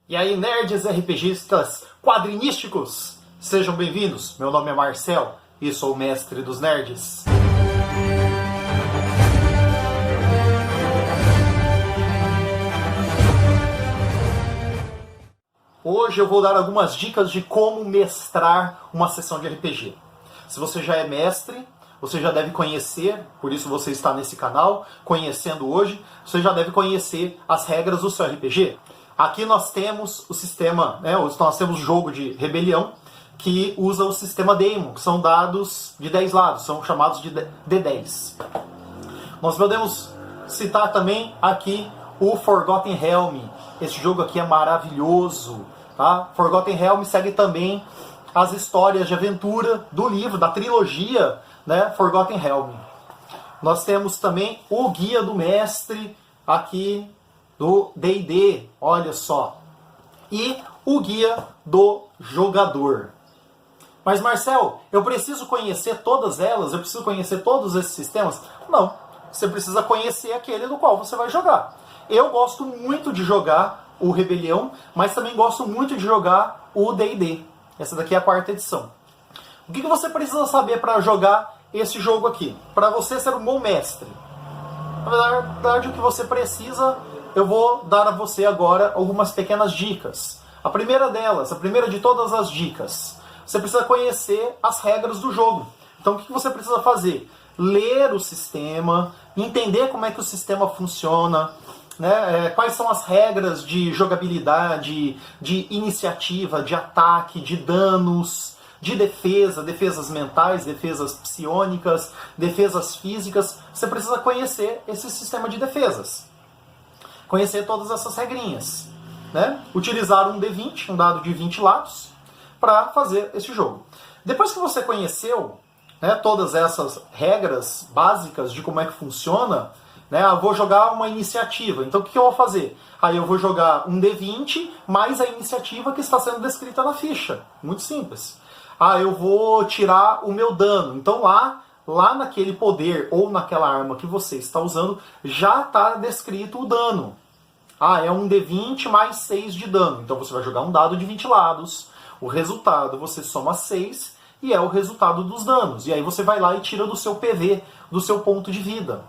E aí, nerds RPGistas quadrinísticos, sejam bem-vindos. Meu nome é Marcel e sou o mestre dos nerds. Hoje eu vou dar algumas dicas de como mestrar uma sessão de RPG. Se você já é mestre, você já deve conhecer, por isso você está nesse canal, conhecendo hoje, você já deve conhecer as regras do seu RPG. Aqui nós temos o sistema, nós temos o jogo de rebelião, que usa o sistema Daemon, que são dados de 10 lados, são chamados de D10. Nós podemos citar também aqui o Forgotten Realm. Esse jogo aqui é maravilhoso. Tá? Forgotten Realm segue também as histórias de aventura do livro, da trilogia, né, Forgotten Realm. Nós temos também o Guia do Mestre aqui do D&D, olha só. E o Guia do Jogador. Mas Marcel, eu preciso conhecer todas elas? Eu preciso conhecer todos esses sistemas? Não, você precisa conhecer aquele do qual você vai jogar. Eu gosto muito de jogar o Rebelião, mas também gosto muito de jogar o D&D. Essa daqui é a 4ª edição. O que você precisa saber para jogar esse jogo aqui? Para você ser um bom mestre. Na verdade, o que você precisa, eu vou dar a você agora algumas pequenas dicas. A primeira delas, a primeira de todas as dicas, você precisa conhecer as regras do jogo. Então o que você precisa fazer? Ler o sistema, entender como é que o sistema funciona, né? Quais são as regras de jogabilidade, de iniciativa, de ataque, de danos, de defesa, defesas mentais, defesas psionicas, defesas físicas. Você precisa conhecer esse sistema de defesas. Conhecer todas essas regrinhas. Né? Utilizar um D20, um dado de 20 lados, para fazer esse jogo. Depois que você conheceu, né, todas essas regras básicas de como é que funciona, né, eu vou jogar uma iniciativa. Então o que eu vou fazer? Aí eu vou jogar um D20 mais a iniciativa que está sendo descrita na ficha. Muito simples. Eu vou tirar o meu dano. Então lá naquele poder ou naquela arma que você está usando, já está descrito o dano. É um D20 mais 6 de dano. Então você vai jogar um dado de 20 lados. O resultado você soma 6 e é o resultado dos danos. E aí você vai lá e tira do seu PV, do seu ponto de vida.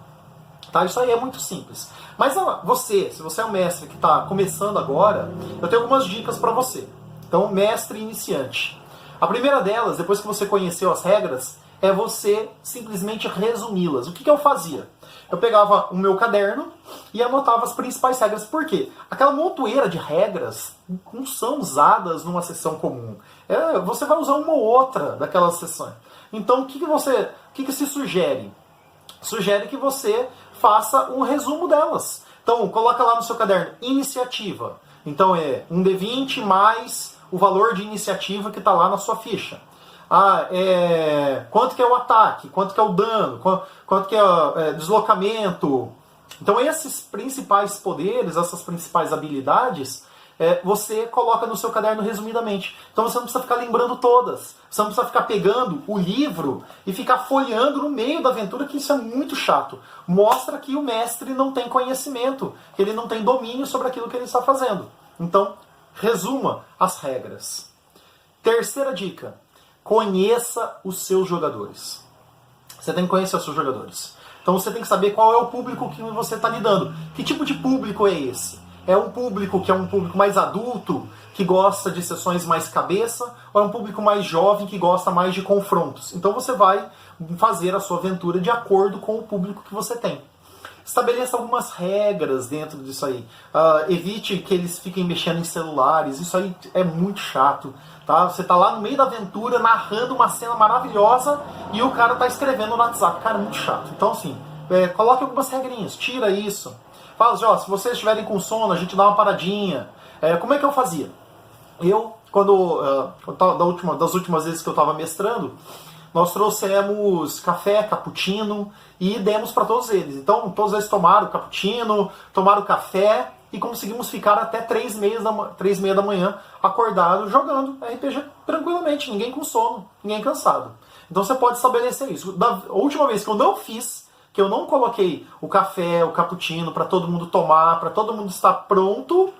Tá? Isso aí é muito simples. Mas se você é um mestre que está começando agora, eu tenho algumas dicas para você. Então, mestre iniciante. A primeira delas, depois que você conheceu as regras, é você simplesmente resumi-las. O que eu fazia? Eu pegava o meu caderno e anotava as principais regras. Por quê? Aquela montoeira de regras não são usadas numa sessão comum. Você vai usar uma ou outra daquelas sessões. Então, o que se sugere? Sugere que você faça um resumo delas. Então, coloca lá no seu caderno, iniciativa. Então, é um D20 mais o valor de iniciativa que está lá na sua ficha. Quanto que é o ataque, quanto que é o dano, quanto que é deslocamento. Então, esses principais poderes, essas principais habilidades, você coloca no seu caderno resumidamente. Então você não precisa ficar lembrando todas. Você não precisa ficar pegando o livro e ficar folheando no meio da aventura, que isso é muito chato. Mostra que o mestre não tem conhecimento, que ele não tem domínio sobre aquilo que ele está fazendo. Então, resuma as regras. Terceira dica. Conheça os seus jogadores. Você tem que conhecer os seus jogadores. Então você tem que saber qual é o público que você está lidando. Que tipo de público é esse? É um público que é um público mais adulto, que gosta de sessões mais cabeça, ou é um público mais jovem, que gosta mais de confrontos? Então você vai fazer a sua aventura de acordo com o público que você tem. Estabeleça algumas regras dentro disso aí. Evite que eles fiquem mexendo em celulares, isso aí é muito chato. Tá? Você está lá no meio da aventura, narrando uma cena maravilhosa, e o cara está escrevendo no WhatsApp. Cara, é muito chato. Então assim, coloque algumas regrinhas, tira isso. Fala assim, se vocês estiverem com sono, a gente dá uma paradinha. Como é que eu fazia? Das últimas vezes que eu estava mestrando, nós trouxemos café, cappuccino, e demos para todos eles. Então, todos eles tomaram cappuccino, tomaram café, e conseguimos ficar até 3h30 da manhã, acordados, jogando RPG tranquilamente, ninguém com sono, ninguém cansado. Então você pode estabelecer isso. Da última vez que eu não fiz, que eu não coloquei o café, o cappuccino para todo mundo tomar, para todo mundo estar pronto,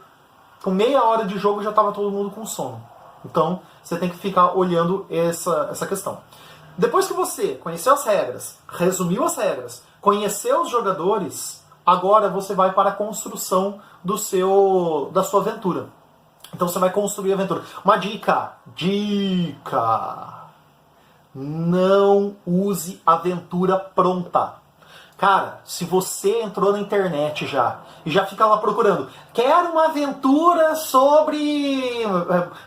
Com meia hora de jogo já estava todo mundo com sono. Então, você tem que ficar olhando essa questão. Depois que você conheceu as regras, resumiu as regras, conheceu os jogadores, agora você vai para a construção da sua aventura. Então você vai construir a aventura. Uma dica. Não use aventura pronta. Cara, se você entrou na internet já e já fica lá procurando, quero uma aventura sobre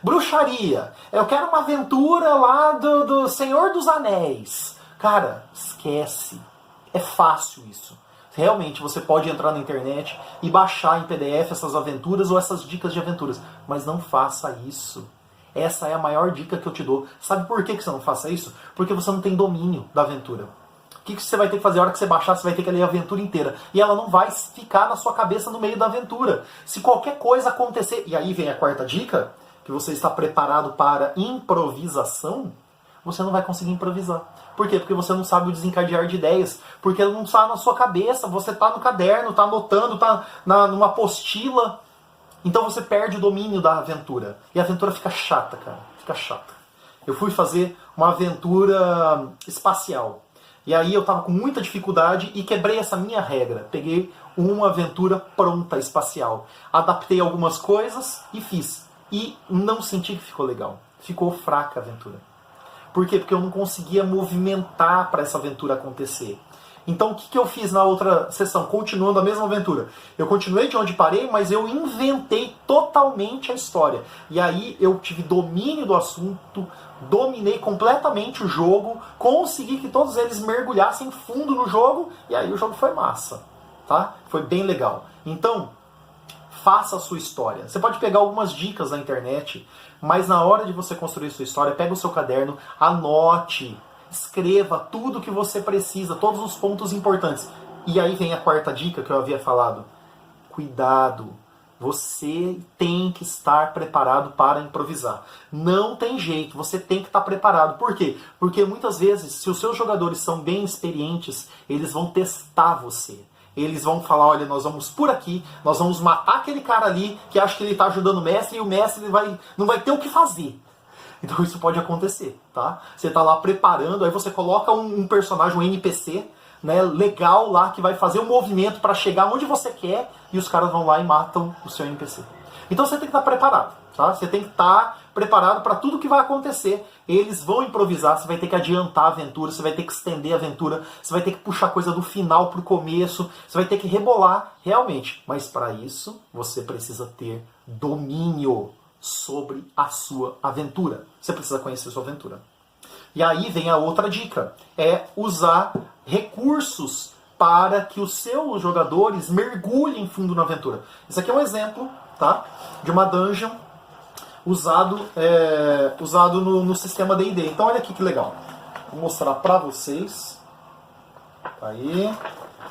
bruxaria, eu quero uma aventura lá do Senhor dos Anéis. Cara, esquece. É fácil isso. Realmente, você pode entrar na internet e baixar em PDF essas aventuras ou essas dicas de aventuras. Mas não faça isso. Essa é a maior dica que eu te dou. Sabe por que você não faça isso? Porque você não tem domínio da aventura. O que você vai ter que fazer? A hora que você baixar, você vai ter que ler a aventura inteira. E ela não vai ficar na sua cabeça no meio da aventura. Se qualquer coisa acontecer... E aí vem a quarta dica, que você está preparado para improvisação, você não vai conseguir improvisar. Por quê? Porque você não sabe o desencadear de ideias. Porque ela não está na sua cabeça. Você está no caderno, está anotando, está numa apostila. Então você perde o domínio da aventura. E a aventura fica chata, cara. Fica chata. Eu fui fazer uma aventura espacial. E aí eu estava com muita dificuldade e quebrei essa minha regra. Peguei uma aventura pronta espacial. Adaptei algumas coisas e fiz. E não senti que ficou legal. Ficou fraca a aventura. Por quê? Porque eu não conseguia movimentar para essa aventura acontecer. Então o que eu fiz na outra sessão? Continuando a mesma aventura. Eu continuei de onde parei, mas eu inventei totalmente a história. E aí eu tive domínio do assunto, dominei completamente o jogo, consegui que todos eles mergulhassem fundo no jogo, e aí o jogo foi massa. Tá? Foi bem legal. Então, faça a sua história. Você pode pegar algumas dicas na internet, mas na hora de você construir sua história, pega o seu caderno, anote, escreva tudo que você precisa, todos os pontos importantes. E aí vem a quarta dica que eu havia falado. Cuidado. Você tem que estar preparado para improvisar. Não tem jeito, você tem que estar preparado. Por quê? Porque muitas vezes, se os seus jogadores são bem experientes, eles vão testar você. Eles vão falar, olha, nós vamos por aqui, nós vamos matar aquele cara ali que acha que ele está ajudando o mestre e o mestre não vai ter o que fazer. Então isso pode acontecer, tá? Você está lá preparando, aí você coloca um personagem, um NPC, né, legal lá, que vai fazer um movimento para chegar onde você quer, e os caras vão lá e matam o seu NPC. Então você tem que estar preparado, tá? Você tem que estar preparado para tudo que vai acontecer. Eles vão improvisar, você vai ter que adiantar a aventura, você vai ter que estender a aventura, você vai ter que puxar coisa do final para o começo, você vai ter que rebolar, realmente. Mas para isso, você precisa ter domínio sobre a sua aventura. Você precisa conhecer a sua aventura. E aí vem a outra dica, é usar recursos para que os seus jogadores mergulhem fundo na aventura. Esse aqui é um exemplo, tá, de uma dungeon usado no sistema D&D. Então olha aqui que legal. Vou mostrar para vocês. Aí,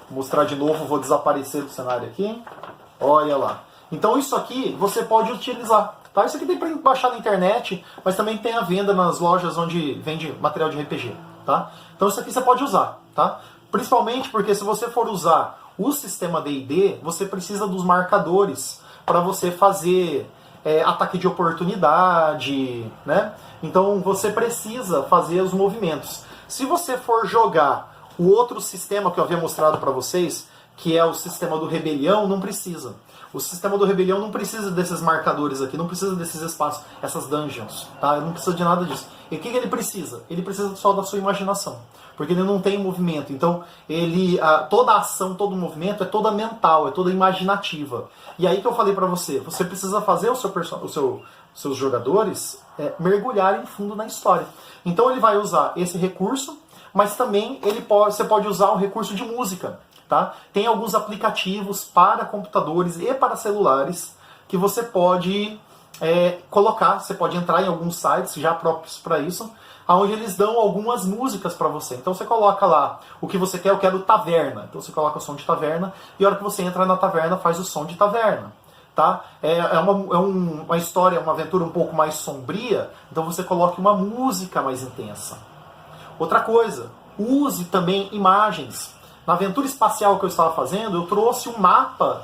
vou mostrar de novo, vou desaparecer do cenário aqui. Olha lá. Então isso aqui você pode utilizar. Tá? Isso aqui tem para baixar na internet, mas também tem à venda nas lojas onde vende material de RPG. Tá? Então isso aqui você pode usar. Tá? Principalmente porque se você for usar o sistema D&D, você precisa dos marcadores para você fazer ataque de oportunidade, né? Então você precisa fazer os movimentos. Se você for jogar o outro sistema que eu havia mostrado para vocês, que é o sistema do rebelião, não precisa. O sistema do rebelião não precisa desses marcadores aqui, não precisa desses espaços, essas dungeons, tá? Não precisa de nada disso. E o que ele precisa? Ele precisa só da sua imaginação, porque ele não tem movimento. Então, toda a ação, todo o movimento é toda mental, é toda imaginativa. E aí que eu falei pra você, você precisa fazer seus jogadores mergulharem fundo na história. Então ele vai usar esse recurso, mas também você pode usar um recurso de música. Tá? Tem alguns aplicativos para computadores e para celulares que você pode colocar, você pode entrar em alguns sites já próprios para isso, onde eles dão algumas músicas para você. Então você coloca lá o que você quer, eu quero taverna. Então você coloca o som de taverna e a hora que você entra na taverna faz o som de taverna. Tá? Uma história, uma aventura um pouco mais sombria, então você coloca uma música mais intensa. Outra coisa, use também imagens. Na aventura espacial que eu estava fazendo, eu trouxe um mapa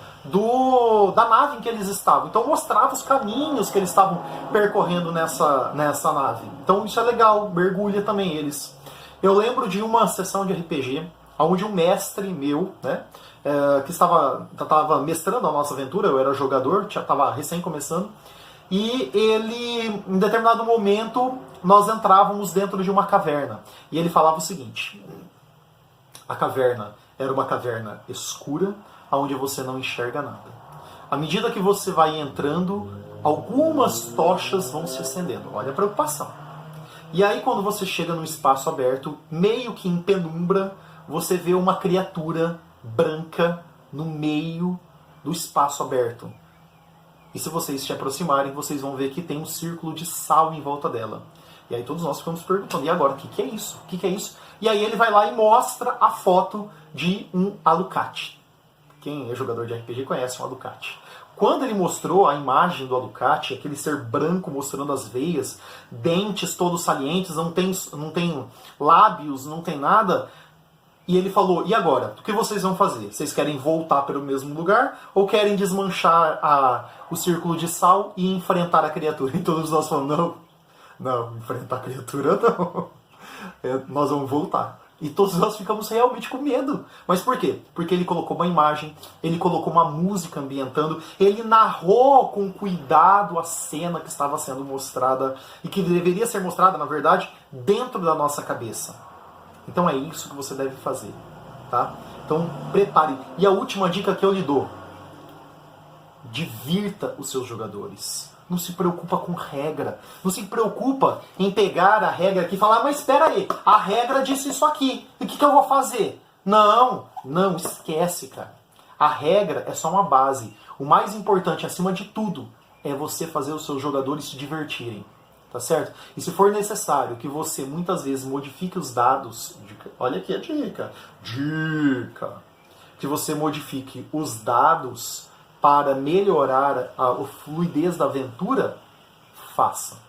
da nave em que eles estavam. Então mostrava os caminhos que eles estavam percorrendo nessa nave. Então isso é legal, mergulha também eles. Eu lembro de uma sessão de RPG, onde um mestre meu, né, que estava mestrando a nossa aventura, eu era jogador, estava recém começando, e ele, em determinado momento, nós entrávamos dentro de uma caverna. E ele falava o seguinte: a caverna era uma caverna escura, onde você não enxerga nada. À medida que você vai entrando, algumas tochas vão se acendendo. Olha a preocupação. E aí, quando você chega num espaço aberto, meio que em penumbra, você vê uma criatura branca no meio do espaço aberto. E se vocês se aproximarem, vocês vão ver que tem um círculo de sal em volta dela. E aí todos nós ficamos perguntando: e agora, o que é isso? O que é isso? E aí ele vai lá e mostra a foto de um Alucard. Quem é jogador de RPG conhece um Alucard. Quando ele mostrou a imagem do Alucard, aquele ser branco mostrando as veias, dentes todos salientes, não tem lábios, não tem nada. E ele falou: e agora? O que vocês vão fazer? Vocês querem voltar para o mesmo lugar ou querem desmanchar o círculo de sal e enfrentar a criatura? E todos nós falamos: não, enfrentar a criatura não. Nós vamos voltar. E todos nós ficamos realmente com medo. Mas por quê? Porque ele colocou uma imagem, ele colocou uma música ambientando, ele narrou com cuidado a cena que estava sendo mostrada e que deveria ser mostrada, na verdade, dentro da nossa cabeça. Então é isso que você deve fazer, tá? Então prepare. E a última dica que eu lhe dou: divirta os seus jogadores. Não se preocupa com regra. Não se preocupa em pegar a regra aqui e falar: mas espera aí, a regra disse isso aqui. E o que eu vou fazer? Não, esquece, cara. A regra é só uma base. O mais importante, acima de tudo, é você fazer os seus jogadores se divertirem. Tá certo? E se for necessário que você muitas vezes modifique os dados, olha aqui a dica, que você modifique os dados para melhorar a fluidez da aventura, faça.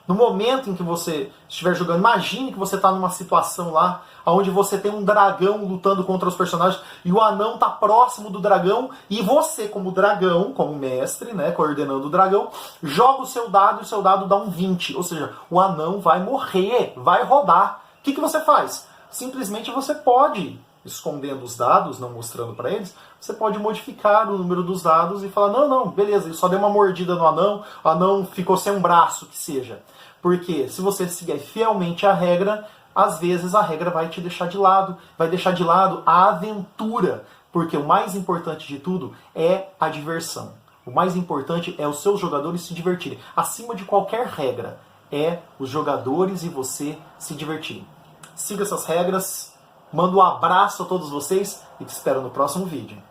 No momento em que você estiver jogando, imagine que você está numa situação lá, onde você tem um dragão lutando contra os personagens, e o anão está próximo do dragão, e você, como dragão, como mestre, né, coordenando o dragão, joga o seu dado, e o seu dado dá um 20. Ou seja, o anão vai morrer, vai rodar. O que você faz? Simplesmente você pode, escondendo os dados, não mostrando para eles, você pode modificar o número dos dados e falar: não, beleza, ele só deu uma mordida no anão, o anão ficou sem um braço, que seja. Porque se você seguir fielmente a regra, às vezes a regra vai te deixar de lado, vai deixar de lado a aventura, porque o mais importante de tudo é a diversão. O mais importante é os seus jogadores se divertirem. Acima de qualquer regra, é os jogadores e você se divertirem. Siga essas regras, mando um abraço a todos vocês e te espero no próximo vídeo.